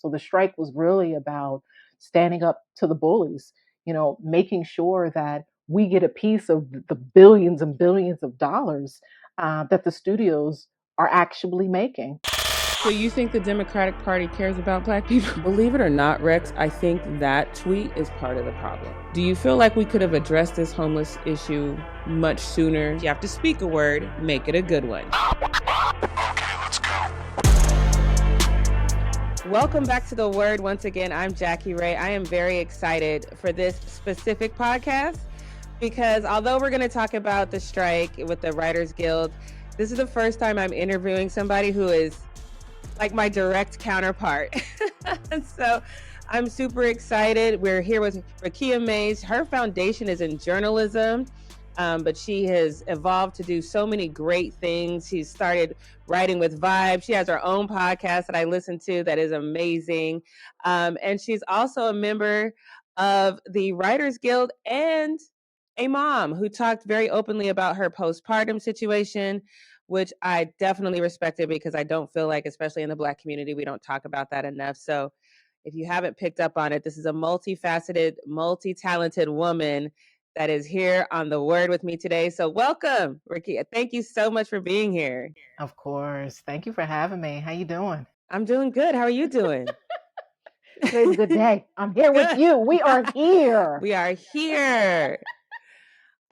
So the strike was really about standing up to the bullies, making sure that we get a piece of the billions and billions of dollars that the studios are actually making. So you think the Democratic Party cares about Black people? Believe it or not, Rex, I think that tweet is part of the problem. Do you feel like we could have addressed this homeless issue much sooner? You have to speak a word, make it a good one. Okay, let's go. Welcome back to The Word. Once again, I'm Jackie Rae. I am very excited for this specific podcast because although we're going to talk about the strike with the Writers Guild, this is the first time I'm interviewing somebody who is like my direct counterpart. And so I'm super excited. We're here with Raqiyah Mays. Her foundation is in journalism, but she has evolved to do so many great things. She's started writing with Vibe. She has her own podcast that I listen to that is amazing. And she's also a member of the Writers Guild and a mom who talked very openly about her postpartum situation, which I definitely respected because I don't feel like, especially in the Black community, we don't talk about that enough. So if you haven't picked up on it, this is a multifaceted, multi-talented woman that is here on The Word with me today. So welcome, Raqiyah. Thank you so much for being here. Of course. Thank you for having me. How you doing? I'm doing good. How are you doing? Today's a good day. I'm here with you. We are here. We are here.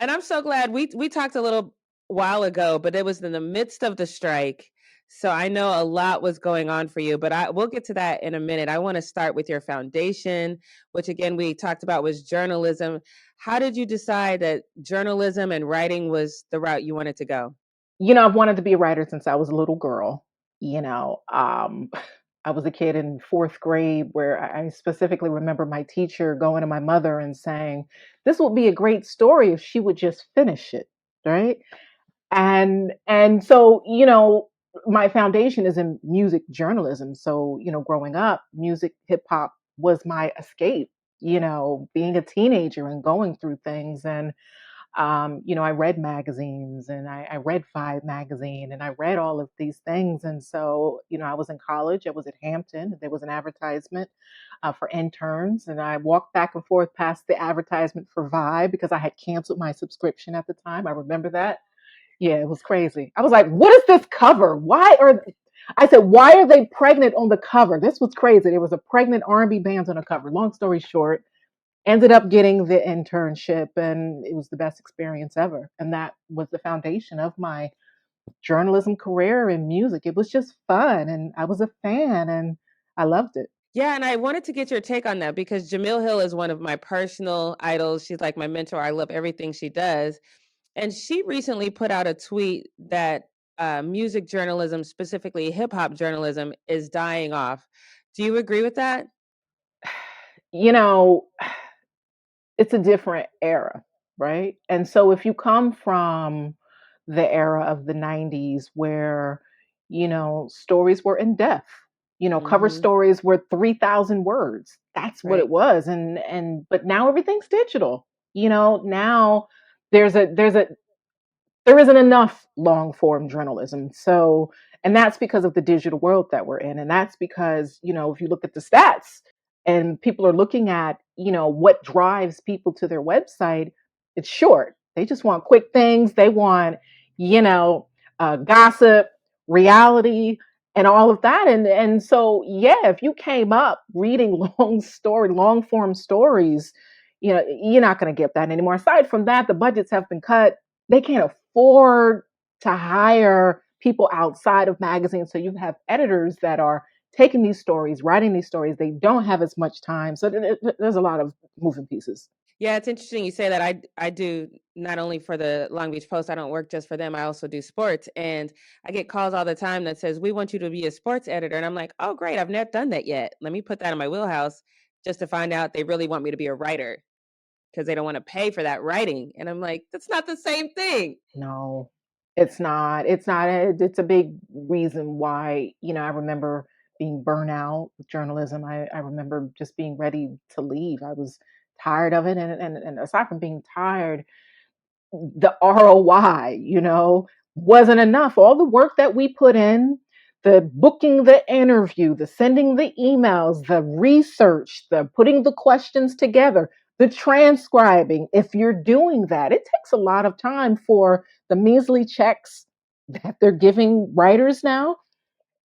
And I'm so glad we talked a little while ago, but it was in the midst of the strike. So I know a lot was going on for you, but we'll get to that in a minute. I want to start with your foundation, which again, we talked about was journalism. How did you decide that journalism and writing was the route you wanted to go? I've wanted to be a writer since I was a little girl. I was a kid in fourth grade where I specifically remember my teacher going to my mother and saying, this would be a great story if she would just finish it. Right. And so, my foundation is in music journalism. So, growing up, music, hip hop was my escape, being a teenager and going through things. And I read magazines and I read Vibe magazine and I read all of these things. And so, I was in college, I was at Hampton, there was an advertisement for interns. And I walked back and forth past the advertisement for Vibe because I had canceled my subscription at the time. I remember that. Yeah, it was crazy. I was like, what is this cover? Why are they pregnant on the cover? This was crazy. There was a pregnant R&B band on the cover. Long story short, ended up getting the internship and it was the best experience ever. And that was the foundation of my journalism career in music. It was just fun and I was a fan and I loved it. Yeah, and I wanted to get your take on that because Jamil Hill is one of my personal idols. She's like my mentor. I love everything she does. And she recently put out a tweet that music journalism, specifically hip hop journalism, is dying off. Do you agree with that? It's a different era, right? And so if you come from the era of the 90s where, stories were in depth, cover stories were 3,000 words. That's what it was. But now everything's digital. Now there isn't enough long form journalism. So, and that's because of the digital world that we're in. And that's because, if you look at the stats and people are looking at, what drives people to their website, it's short. They just want quick things. They want, gossip, reality, and all of that. And so, yeah, if you came up reading long form stories, you're not going to get that anymore. Aside from that, the budgets have been cut. They can't afford to hire people outside of magazines. So you have editors that are taking these stories, writing these stories. They don't have as much time. So there's a lot of moving pieces. Yeah, it's interesting you say that. I do not only for the Long Beach Post, I don't work just for them. I also do sports. And I get calls all the time that says, we want you to be a sports editor. And I'm like, oh, great. I've not done that yet. Let me put that in my wheelhouse just to find out they really want me to be a writer because they don't want to pay for that writing. And I'm like, that's not the same thing. No, it's not. It's not. It's a big reason why, I remember being burnt out with journalism. I remember just being ready to leave. I was tired of it. And aside from being tired, the ROI, wasn't enough. All the work that we put in, the booking the interview, the sending the emails, the research, the putting the questions together, the transcribing. If you're doing that, it takes a lot of time for the measly checks that they're giving writers now.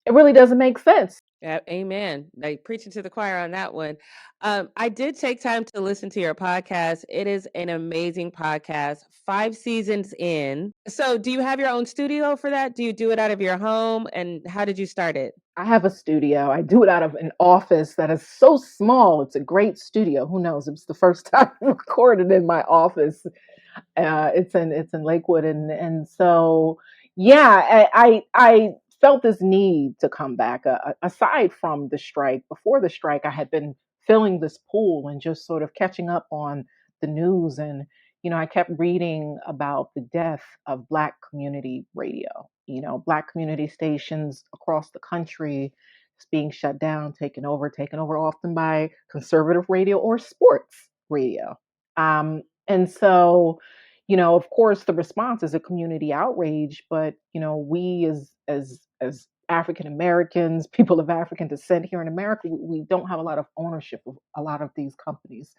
It really doesn't make sense. Yeah, amen. Like preaching to the choir on that one. I did take time to listen to your podcast. It is an amazing podcast, 5 seasons in. So, do you have your own studio for that? Do you do it out of your home? And how did you start it? I have a studio. I do it out of an office that is so small. It's a great studio. Who knows? It's the first time I recorded in my office. It's in Lakewood, and so yeah, I felt this need to come back. Aside from the strike, before the strike, I had been filling this pool and just sort of catching up on the news, and I kept reading about the death of Black community radio. Black community stations across the country is being shut down, taken over often by conservative radio or sports radio. And so, of course, the response is a community outrage, but we as African Americans, people of African descent here in America, we don't have a lot of ownership of a lot of these companies.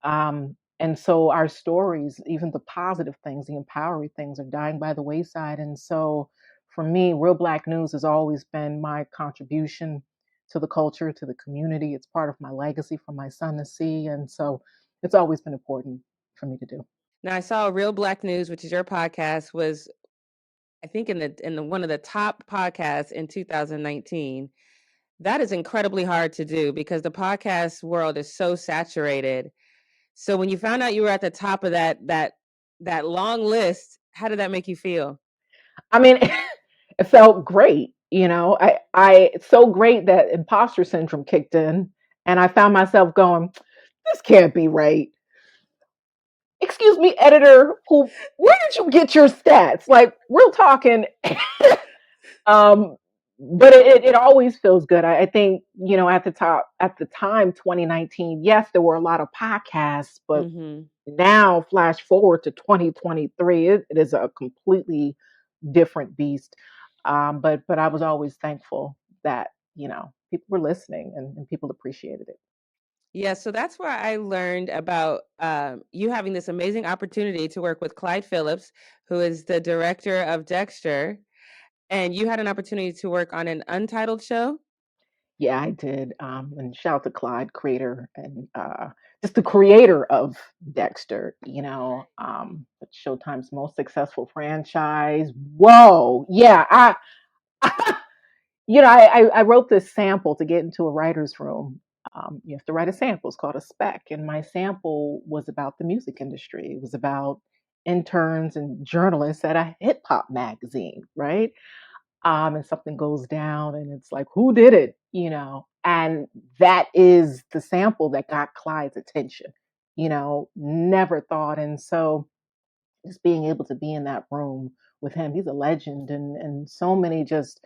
And so our stories, even the positive things, the empowering things, are dying by the wayside. And so for me, Real Black News has always been my contribution to the culture, to the community. It's part of my legacy for my son to see. And so it's always been important for me to do. Now, I saw Real Black News, which is your podcast, was I think in the one of the top podcasts in 2019. That is incredibly hard to do because the podcast world is so saturated. So when you found out you were at the top of that long list, how did that make you feel? I mean, it felt great. I it's so great that imposter syndrome kicked in, and I found myself going, "This can't be right." Excuse me, editor, where did you get your stats? Like, real talking. um, but it always feels good. I think, at the top, at the time, 2019, yes, there were a lot of podcasts, but Mm-hmm. now, flash forward to 2023, it is a completely different beast. But I was always thankful that, people were listening and people appreciated it. Yeah, so that's where I learned about you having this amazing opportunity to work with Clyde Phillips, who is the director of Dexter, and you had an opportunity to work on an untitled show. Yeah, I did. And shout out to Clyde, creator and just the creator of Dexter. It's Showtime's most successful franchise. Whoa, yeah, I wrote this sample to get into a writer's room. You have to write a sample. It's called a spec, and my sample was about the music industry. It was about interns and journalists at a hip hop magazine, right? And something goes down and it's like, who did it? And that is the sample that got Clyde's attention. Never thought. And so just being able to be in that room with him, he's a legend, and so many just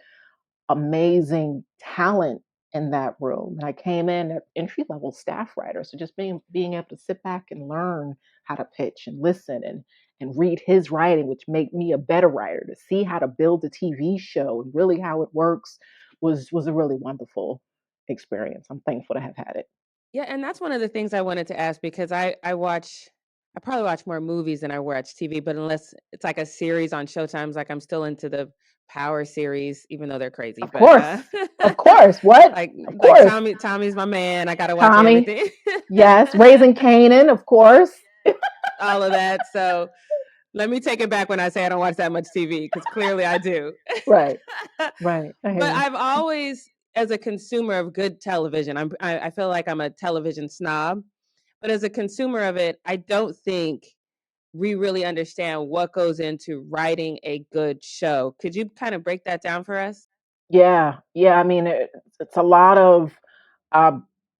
amazing talent in that room. And I came in at entry level staff writer. So just being able to sit back and learn how to pitch and listen and read his writing, which made me a better writer, to see how to build a TV show and really how it works was a really wonderful experience. I'm thankful to have had it. Yeah, and that's one of the things I wanted to ask because I probably watch more movies than I watch TV, but unless it's like a series on Showtime's, like I'm still into the Power series, even though they're crazy. Of But course. Of course. What? like Of like course. Tommy's my man. I gotta watch Tommy. everything. Yes. Raising Canaan, of course. All of that. So let me take it back when I say I don't watch that much TV, because clearly I do. Right. Right. I hear But you. I've always, as a consumer of good television, I feel like I'm a television snob. But as a consumer of it, I don't think we really understand what goes into writing a good show. Could you kind of break that down for us? Yeah, yeah. I mean, it's a lot of uh,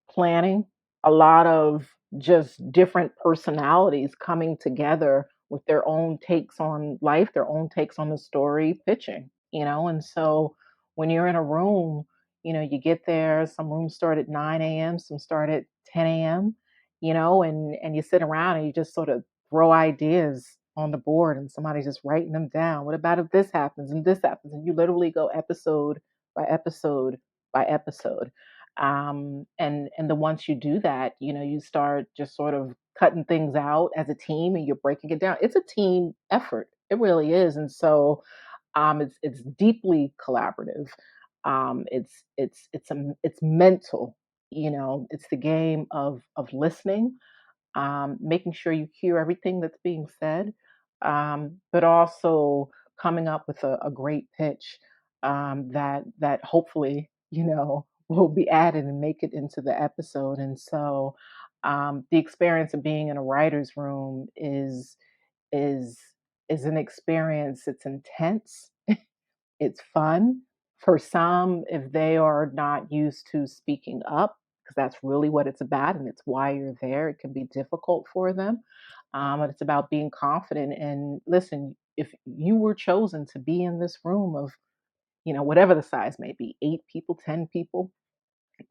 planning, a lot of just different personalities coming together with their own takes on life, their own takes on the story, pitching. And so when you're in a room, you get there, some rooms start at 9 a.m., some start at 10 a.m., and you sit around and you just sort of throw ideas on the board and somebody's just writing them down. What about if this happens and this happens? And you literally go episode by episode by episode. And then once you do that, you start just sort of cutting things out as a team and you're breaking it down. It's a team effort. It really is. And so it's deeply collaborative. It's mental. It's the game of listening, making sure you hear everything that's being said, but also coming up with a great pitch that hopefully will be added and make it into the episode. And so the experience of being in a writer's room is is an experience. It's intense. It's fun. For some, if they are not used to speaking up, because that's really what it's about and it's why you're there, it can be difficult for them. But it's about being confident. And listen, if you were chosen to be in this room of, whatever the size may be, 8 people, 10 people,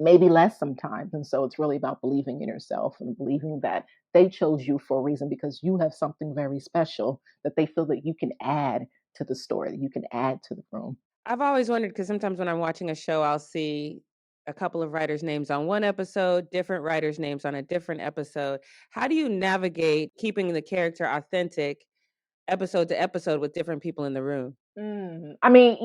maybe less sometimes. And so it's really about believing in yourself and believing that they chose you for a reason because you have something very special that they feel that you can add to the story, that you can add to the room. I've always wondered because sometimes when I'm watching a show, I'll see a couple of writers' names on one episode, different writers' names on a different episode. How do you navigate keeping the character authentic episode to episode with different people in the room? I mean,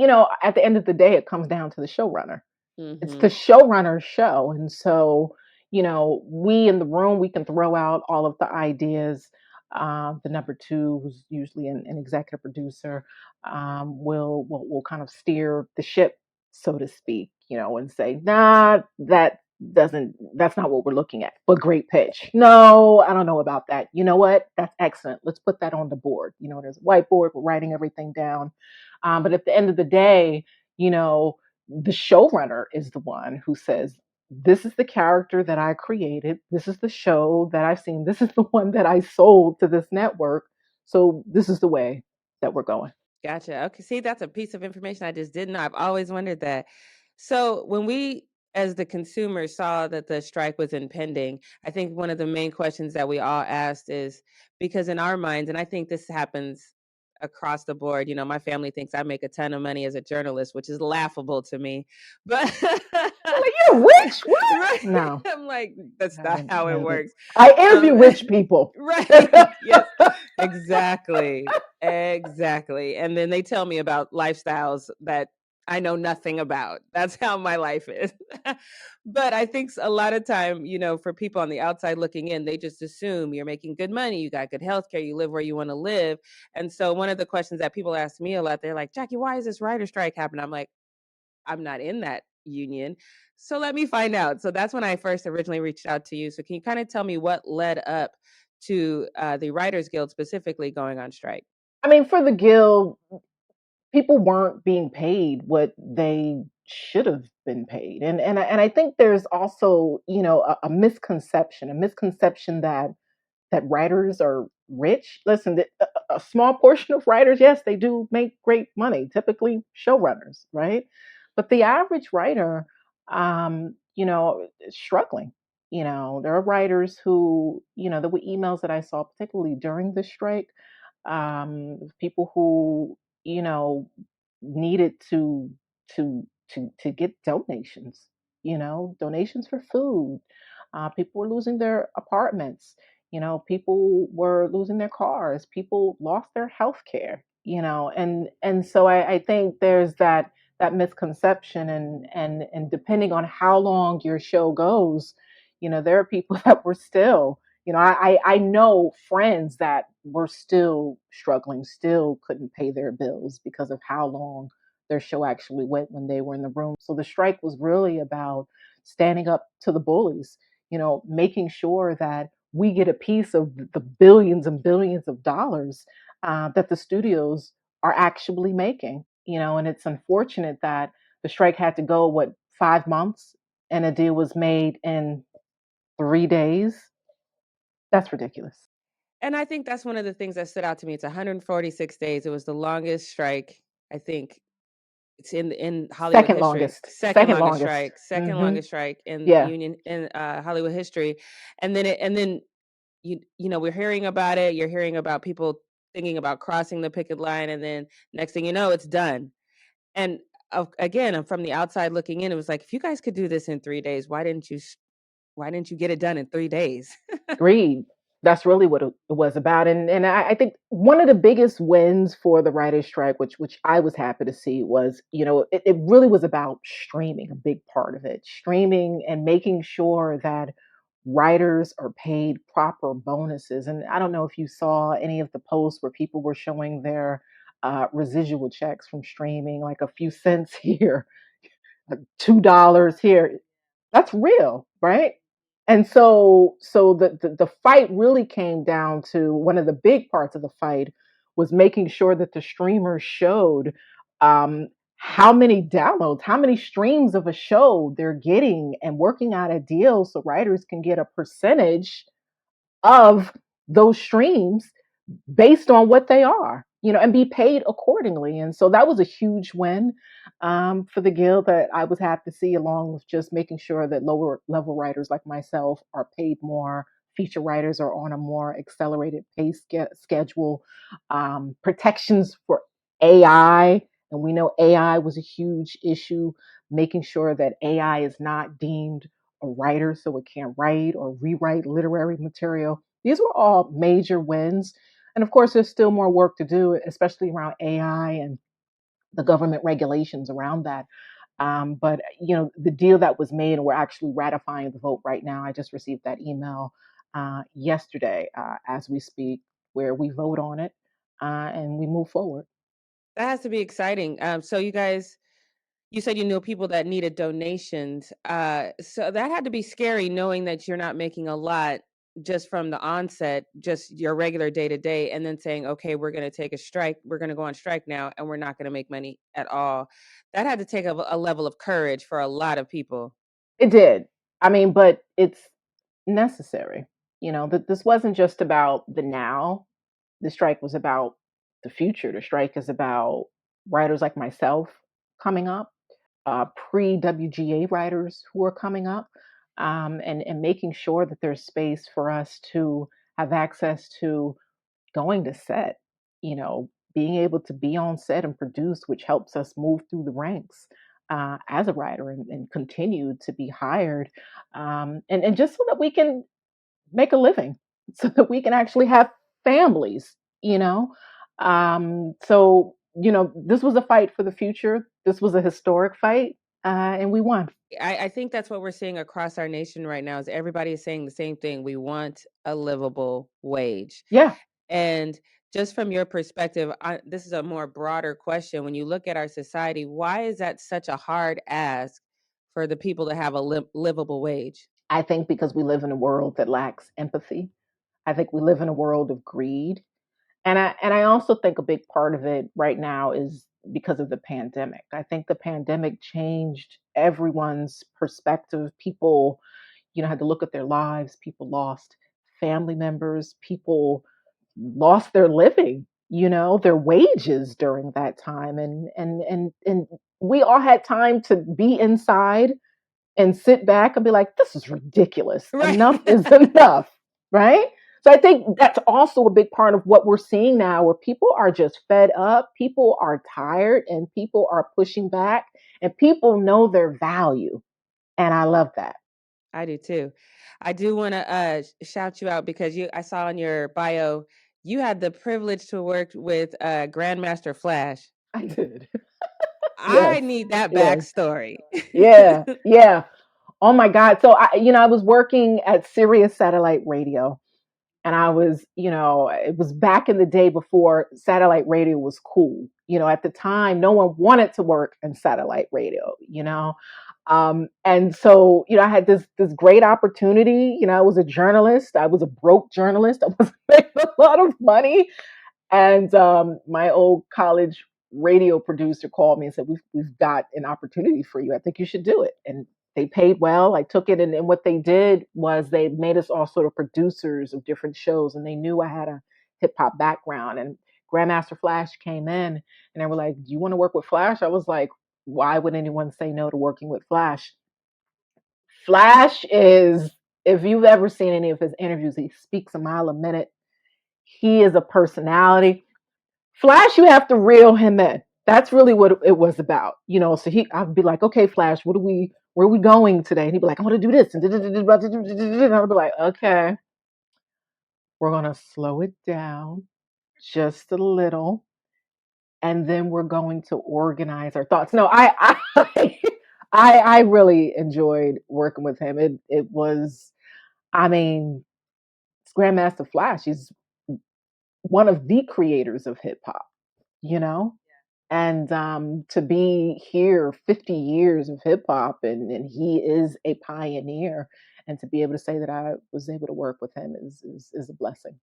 at the end of the day, it comes down to the showrunner. It's the Mm-hmm. showrunner's show. And so, we in the room, we can throw out all of the ideas. The number two, who's usually an executive producer, will kind of steer the ship, so to speak, and say, nah, that's not what we're looking at. But great pitch. No, I don't know about that. You know what? That's excellent. Let's put that on the board. There's a whiteboard, we're writing everything down. But at the end of the day, you know, the showrunner is the one who says, this is the character that I created. This is the show that I've seen. This is the one that I sold to this network. So this is the way that we're going. Gotcha. Okay. See, that's a piece of information I just didn't know. I've always wondered that. So when we, as the consumer, saw that the strike was impending, I think one of the main questions that we all asked is because in our minds, and I think this happens across the board, my family thinks I make a ton of money as a journalist, which is laughable to me. But Like, you're rich? What? right. No. I'm like, that's not how it works. I interview rich people. Right. Yes, exactly. Exactly. And then they tell me about lifestyles that I know nothing about. That's how my life is. But I think a lot of time, for people on the outside looking in, they just assume you're making good money, you got good health care, you live where you want to live. And so one of the questions that people ask me a lot, they're like, Jackie, why is this writer strike happening? I'm like, I'm not in that union. So let me find out. So that's when I first originally reached out to you. So can you kind of tell me what led up to the Writers Guild specifically going on strike? I mean, for the Guild, people weren't being paid what they should have been paid. And I think there's also, a misconception that writers are rich. Listen, a small portion of writers, yes, they do make great money, typically showrunners, right? But the average writer, is struggling. There are writers who, there were emails that I saw, particularly during the strike, people who, you know, needed to get donations, donations for food. People were losing their apartments. People were losing their cars. People lost their health care. And so I think there's that misconception, and depending on how long your show goes, there are people that were still, I know friends that were still struggling, still couldn't pay their bills because of how long their show actually went when they were in the room. So the strike was really about standing up to the bullies, making sure that we get a piece of the billions and billions of dollars that the studios are actually making. And it's unfortunate that the strike had to go, 5 months, and a deal was made in 3 days. That's ridiculous. And I think that's one of the things that stood out to me. It's 146 days. It was the longest strike, I think, it's in Hollywood Second history. longest. Second Second longest longest. strike. Second Hmm. longest strike in Yeah. union in Hollywood history. And then we're hearing about it. You're hearing about people thinking about crossing the picket line, and then next thing you know, it's done. And again, from the outside looking in, it was like, if you guys could do this in 3 days, why didn't you get it done in 3 days? Agreed. That's really what it was about. And I think one of the biggest wins for the writer's strike, which I was happy to see, was, it really was about streaming, a big part of it. Streaming and making sure that writers are paid proper bonuses. And I don't know if you saw any of the posts where people were showing their residual checks from streaming, like a few cents here, $2 here. That's real, right? And so the fight really came down to, one of the big parts of the fight was making sure that the streamers showed how many downloads, how many streams of a show they're getting, and working out a deal so writers can get a percentage of those streams based on what they are, and be paid accordingly. And so that was a huge win for the guild that I was happy to see, along with just making sure that lower level writers like myself are paid more. Feature writers are on a more accelerated pay schedule. Protections for AI, and we know AI was a huge issue, making sure that AI is not deemed a writer, so it can't write or rewrite literary material. These were all major wins. And of course, there's still more work to do, especially around AI and the government regulations around that. But the deal that was made, and we're actually ratifying the vote right now. I just received that email yesterday, as we speak, where we vote on it and we move forward. That has to be exciting. So you guys, you said you know people that needed donations. So that had to be scary, knowing that you're not making a lot just from the onset, just your regular day to day, and then saying, okay, we're going to take a strike. We're going to go on strike now, and we're not going to make money at all. That had to take a level of courage for a lot of people. It did. I mean, but it's necessary. That this wasn't just about the now. The strike was about the future. The strike is about writers like myself coming up, pre WGA writers who are coming up, and making sure that there's space for us to have access to going to set, being able to be on set and produce, which helps us move through the ranks as a writer, and continue to be hired, and just so that we can make a living, so that we can actually have families, you know. So this was a fight for the future. This was a historic fight, and we won. I think that's what we're seeing across our nation right now is everybody is saying the same thing. We want a livable wage. Yeah, And just from your perspective, this is a more broader question. When you look at our society, why is that such a hard ask for the people to have a livable wage? I think because we live in a world that lacks empathy. I think we live in a world of greed. And I also think a big part of it right now is because of the pandemic. I think the pandemic changed everyone's perspective. People, had to look at their lives. People lost family members. People lost their living, their wages during that time. And we all had time to be inside and sit back and be like, this is ridiculous. Right. Enough is enough, right? So I think that's also a big part of what we're seeing now, where people are just fed up, people are tired, and people are pushing back, and people know their value. And I love that. I do too. I do want to shout you out because I saw in your bio you had the privilege to work with Grandmaster Flash. I did. I Yes. need that Yes. backstory. Yeah. Yeah. Oh my God. So I was working at Sirius Satellite Radio, and I was, it was back in the day before satellite radio was cool. At the time, no one wanted to work in satellite radio. And so, I had this great opportunity. I was a journalist. I was a broke journalist. I wasn't making a lot of money. And my old college radio producer called me and said, we've got an opportunity for you. I think you should do it. And they paid well. I took it. And what they did was they made us all sort of producers of different shows. And they knew I had a hip hop background. And Grandmaster Flash came in, and they were like, do you want to work with Flash? I was like, why would anyone say no to working with Flash? Flash is, if you've ever seen any of his interviews, he speaks a mile a minute. He is a personality. Flash, you have to reel him in. That's really what it was about, you know. So I'd be like, okay, Flash, where are we going today? And he'd be like, I want to do this, and I'd be like, okay, we're gonna slow it down just a little, and then we're going to organize our thoughts. No, I really enjoyed working with him. It was, I mean, Grandmaster Flash. He's one of the creators of hip hop, you know. And to be here 50 years of hip hop, and he is a pioneer, and to be able to say that I was able to work with him is a blessing.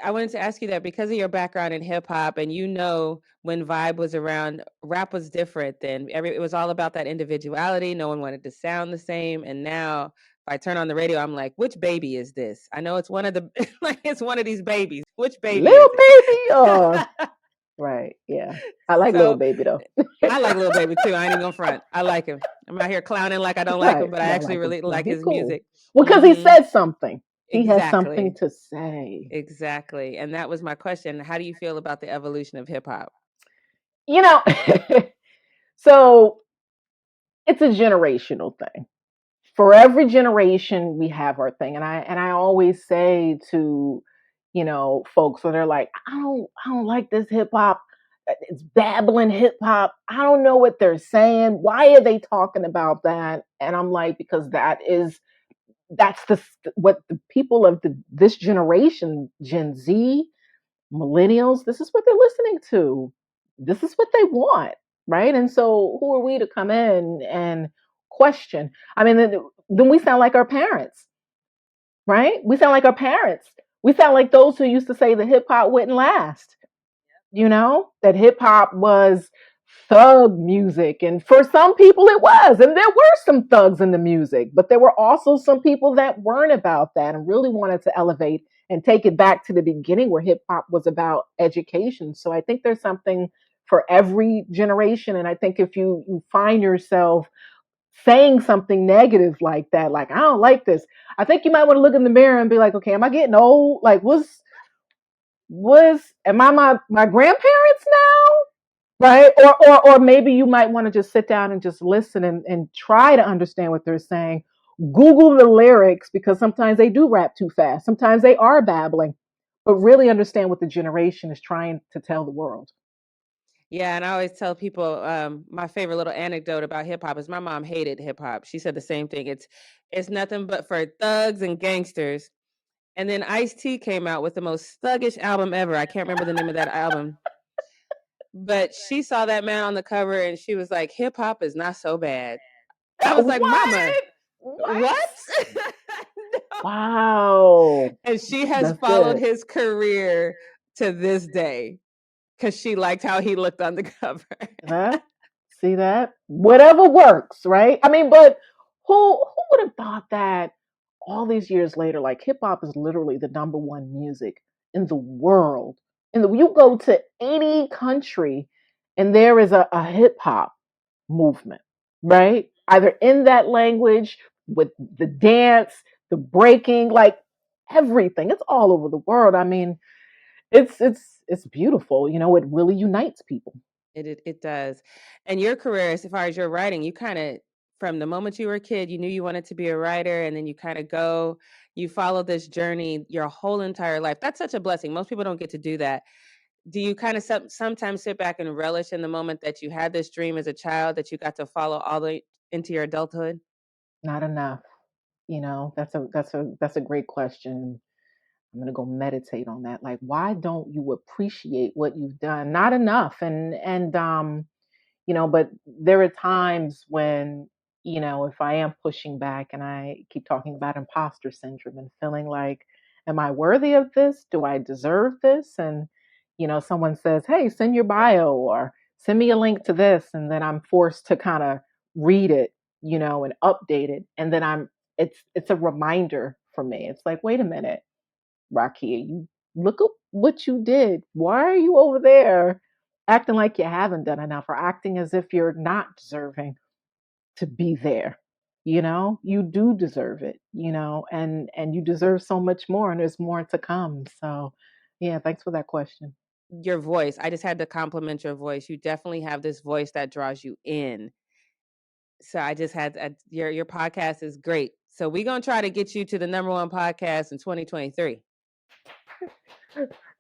I wanted to ask you that because of your background in hip hop, and you know when Vibe was around, rap was different then. It was all about that individuality. No one wanted to sound the same. And now if I turn on the radio, I'm like, which baby is this? I know it's one of the like it's one of these babies. Which baby is Little baby, it? right, yeah. I like little So baby though. I like Lil Baby too. I ain't even gonna front. I like him. I'm out here clowning like I don't like him, Right. but I No, I actually like him. really No, like he's his cool. music. Well, because he Hmm. said something. He has something Exactly. to say. Exactly. And that was my question. How do you feel about the evolution of hip hop? You know, so it's a generational thing. For every generation, we have our thing, and I always say to, you know, folks when they're like, I don't like this hip hop. It's babbling hip hop. I don't know what they're saying. Why are they talking about that? And I'm like, because that's what the people of this generation, Gen Z, millennials, this is what they're listening to. This is what they want, right? And so who are we to come in and question? I mean, then we sound like our parents, right? We sound like our parents. We sound like those who used to say the hip hop wouldn't last, you know, that hip hop was thug music. And for some people, it was. And there were some thugs in the music, but there were also some people that weren't about that and really wanted to elevate and take it back to the beginning where hip hop was about education. So I think there's something for every generation. And I think if you find yourself saying something negative like that, like, I don't like this, I think you might want to look in the mirror and be like, okay, am I getting old? Like, am I my grandparents now? Right? Or maybe you might want to just sit down and just listen and try to understand what they're saying. Google the lyrics because sometimes they do rap too fast. Sometimes they are babbling, but really understand what the generation is trying to tell the world. Yeah, and I always tell people my favorite little anecdote about hip hop is my mom hated hip hop. She said the same thing. It's nothing but for thugs and gangsters. And then Ice T came out with the most thuggish album ever. I can't remember the name of that album. But she saw that man on the cover and she was like, hip hop is not so bad. I was like, Mama, What? what? What? No. Wow. And she has That's followed good. his career to this day because she liked how he looked on the cover. That see that? Whatever works, right? I mean, but who would have thought that all these years later, like hip hop is literally the number one music in the world. You go to any country and there is a hip hop movement, right? Either in that language, with the dance, the breaking, like everything. It's all over the world. I mean, it's beautiful. You know, it really unites people. It does. And your career, as far as your writing, you kind of from the moment you were a kid, you knew you wanted to be a writer, and then you kind of you follow this journey your whole entire life. That's such a blessing. Most people don't get to do that. Do you kind of sometimes sit back and relish in the moment that you had this dream as a child that you got to follow all the way into your adulthood? Not enough. You know, that's a great question. I'm gonna go meditate on that. Like, why don't you appreciate what you've done? Not enough. And you know, but there are times when, you know, if I am pushing back and I keep talking about imposter syndrome and feeling like, am I worthy of this? Do I deserve this? And, you know, someone says, hey, send your bio or send me a link to this. And then I'm forced to kind of read it, you know, and update it. And then it's a reminder for me. It's like, wait a minute, Raqiyah, you look at what you did. Why are you over there acting like you haven't done enough or acting as if you're not deserving to be there? You know, you do deserve it, you know, and you deserve so much more and there's more to come. So, yeah, thanks for that question. your voice. I just had to compliment your voice. You definitely have this voice that draws you in. So I just had your podcast is great. So we're gonna try to get you to the #1 podcast in 2023.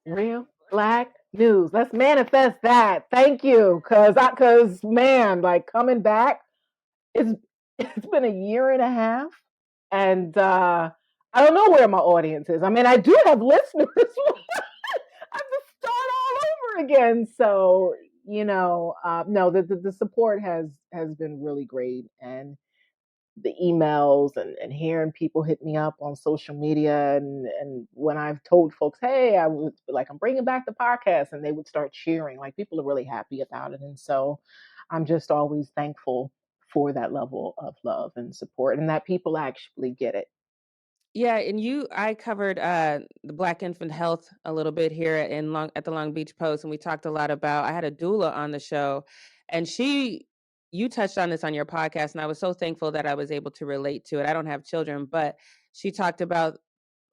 Real Black news. Let's manifest that. Thank you. Cause man, like coming back, it's it's been a year and a half. And I don't know where my audience is. I mean, I do have listeners. I have to start all over again. So, no, the support has been really great. And the emails and hearing people hit me up on social media and when I've told folks, hey, I was like, I'm bringing back the podcast, and they would start cheering. Like people are really happy about it, and so I'm just always thankful for that level of love and support, and that people actually get it. Yeah, and I covered the Black infant health a little bit here at the Long Beach Post, and we talked a lot about. I had a doula on the show, and you touched on this on your podcast, and I was so thankful that I was able to relate to it. I don't have children, but she talked about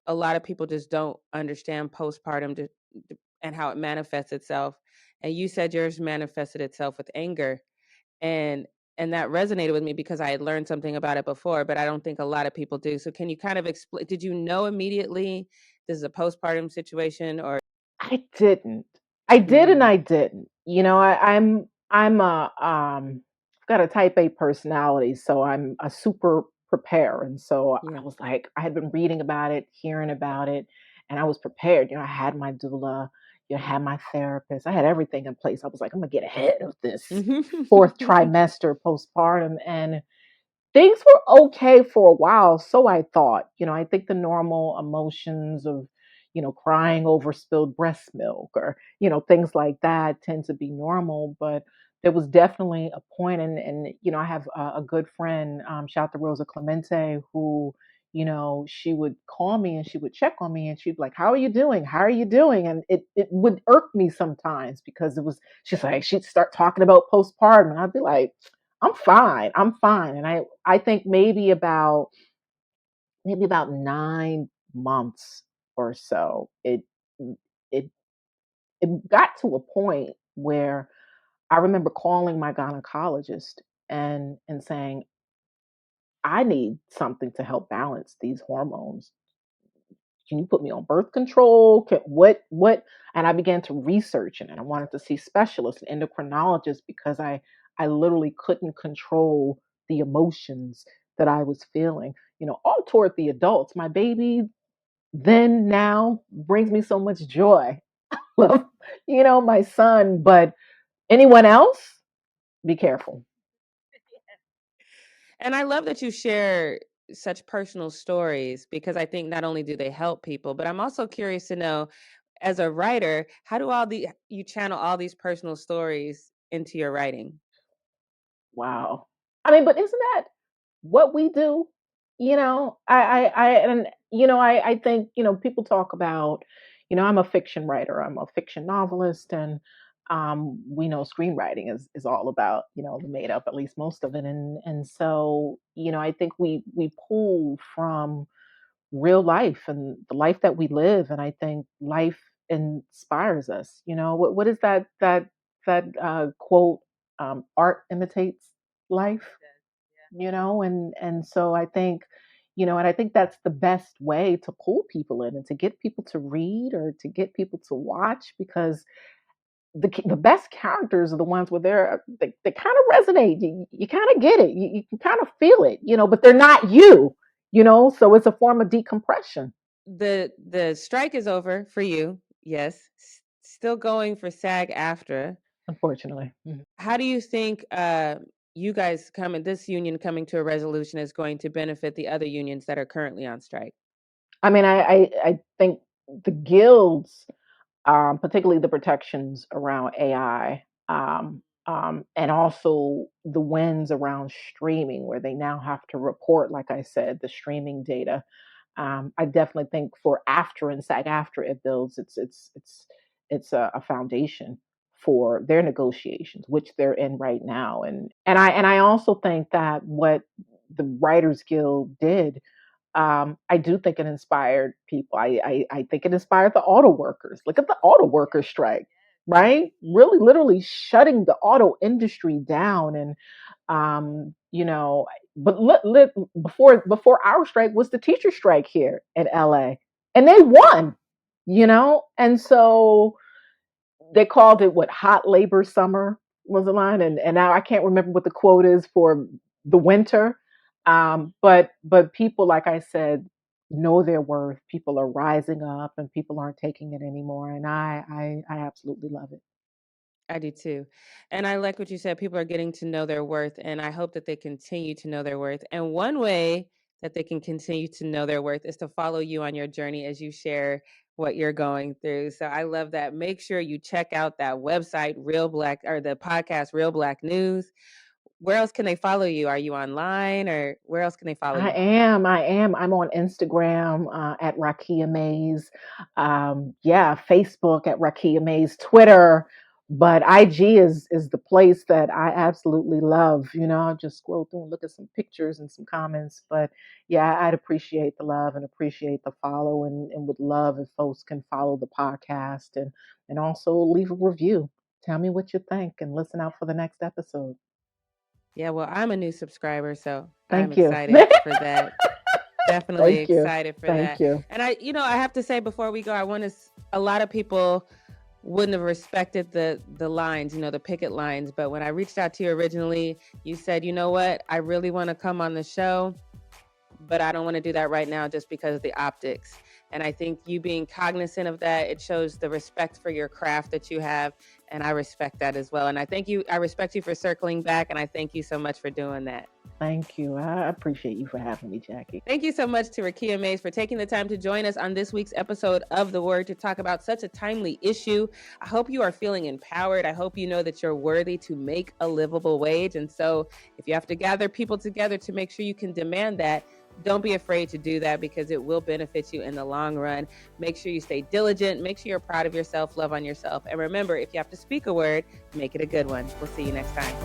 a lot of people just don't understand postpartum and how it manifests itself. And you said yours manifested itself with anger, and that resonated with me because I had learned something about it before, but I don't think a lot of people do. So can you kind of explain, did you know immediately this is a postpartum situation, or I didn't. I did and Mm, I didn't. I'm I've got a type A personality, so I'm a super preparer. And so I yeah. was like, I had been reading about it, hearing about it, and I was prepared. I had my doula, I had my therapist, I had everything in place. I was like, I'm gonna get ahead of this fourth trimester postpartum. And things were okay for a while, so I thought. I think the normal emotions of, crying over spilled breast milk or, things like that tend to be normal. But there was definitely a point, and I have a good friend, shout out to Rosa Clemente, who, she would call me and she would check on me and she'd be like, how are you doing? How are you doing? And it would irk me sometimes because she's like, she'd start talking about postpartum. And I'd be like, I'm fine. I'm fine. And I think maybe about 9 months or so, it it got to a point where I remember calling my gynecologist and saying, I need something to help balance these hormones. Can you put me on birth control? What? And I began to research it, and I wanted to see specialists and endocrinologists because I literally couldn't control the emotions that I was feeling. All toward the adults. My baby then now brings me so much joy. Love, my son, but anyone else, be careful. And I love that you share such personal stories because I think not only do they help people, but I'm also curious to know, as a writer, how do you channel all these personal stories into your writing? Wow. I mean, but isn't that what we do? I think, people talk about, I'm a fiction writer, I'm a fiction novelist, and we know screenwriting is all about, the made up, at least most of it. And so, I think we pull from real life and the life that we live. And I think life inspires us. What is that quote? Art imitates life. And so I think, and I think that's the best way to pull people in and to get people to read or to get people to watch, because the best characters are the ones where they kind of resonate. You kind of get it. You can kind of feel it, but they're not you. So it's a form of decompression. The strike is over for you. Yes. Still going for SAG-AFTRA. Unfortunately. Mhm. How do you think you guys this union coming to a resolution is going to benefit the other unions that are currently on strike? I mean, I think the guilds, particularly the protections around AI, and also the wins around streaming, where they now have to report, like I said, the streaming data. I definitely think for AFTRA and SAG-AFTRA, it builds it's a foundation for their negotiations, which they're in right now. And I also think that what the Writers Guild did, I do think it inspired people. I think it inspired the auto workers. Look at the auto workers strike. right? Really, literally shutting the auto industry down. And you know, but before our strike was the teacher strike here in LA, and they won, you know, and so they called it what, hot labor summer was the line, and now I can't remember what the quote is for the winter. But people, like I said, know their worth. People are rising up, and people aren't taking it anymore, and I absolutely love it. I do too. And I like what you said. People are getting to know their worth, and I hope that they continue to know their worth. And one way that they can continue to know their worth is to follow you on your journey as you share what you're going through. So I love that. Make sure you check out that website, Real Black, or the podcast, Real Black News. Where else can they follow you? Are you online, or where else can they follow I you? am. I am. I'm on Instagram at Raqiyah Mays. Yeah, Facebook at Raqiyah Mays. Twitter, but IG is the place that I absolutely love. You know, I'll just scroll through and look at some pictures and some comments. But yeah, I'd appreciate the love and appreciate the follow, and would love if folks can follow the podcast, and also leave a review. Tell me what you think and listen out for the next episode. Yeah, well, I'm a new subscriber, so I'm Thank you. excited for that. Definitely Thank you. excited for Thank that. you. And I have to say before we go, I want to, a lot of people wouldn't have respected the lines, the picket lines. But when I reached out to you originally, you said, you know what, I really want to come on the show, but I don't want to do that right now just because of the optics. And I think you being cognizant of that, it shows the respect for your craft that you have. And I respect that as well. And I respect you for circling back. And I thank you so much for doing that. Thank you. I appreciate you for having me, Jackie. Thank you so much to Raqiyah Mays for taking the time to join us on this week's episode of The Word to talk about such a timely issue. I hope you are feeling empowered. I hope you know that you're worthy to make a livable wage. And so if you have to gather people together to make sure you can demand that, don't be afraid to do that, because it will benefit you in the long run. Make sure you stay diligent. Make sure you're proud of yourself, love on yourself. And remember, if you have to speak a word, make it a good one. We'll see you next time.